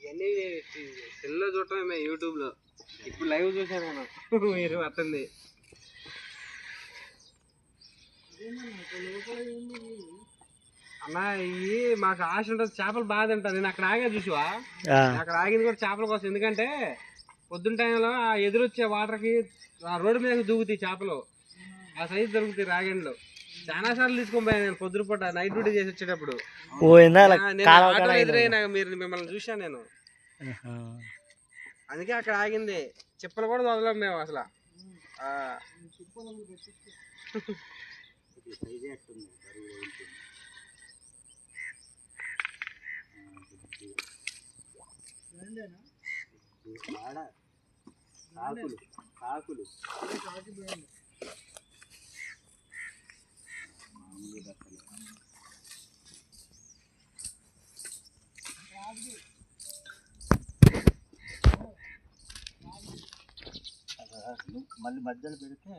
ఇవన్నీ సెల్లో చూడటమే యూట్యూబ్లో. ఇప్పుడు లైవ్ చూసాను నేను. మీరు అత్తంది అన్నా. ఇవి మాకు ఆశ ఉంటుంది, చేపలు బాగా తింటాను. నేను అక్కడ ఆగా చూసావా, అక్కడ ఆగింది కూడా చేపల కోసం. ఎందుకంటే పొద్దున్న టైంలో ఆ ఎదురొచ్చే వాటర్కి ఆ రోడ్డు మీద దూకుతాయి చేపలు, ఆ సైజు దొరుకుతాయి రాగండ్లు. చాలా సార్లు తీసుకొని పోయాను నేను పొద్దున పూట నైట్ డ్యూటీ చేసి వచ్చేటప్పుడు. ఆటోలో ఎదురైనా మిమ్మల్ని చూశాను నేను, అందుకే అక్కడ ఆగింది. చెప్పలు కూడా వదలం మేము అసలు. మళ్ళీ మధ్యలో పెడితే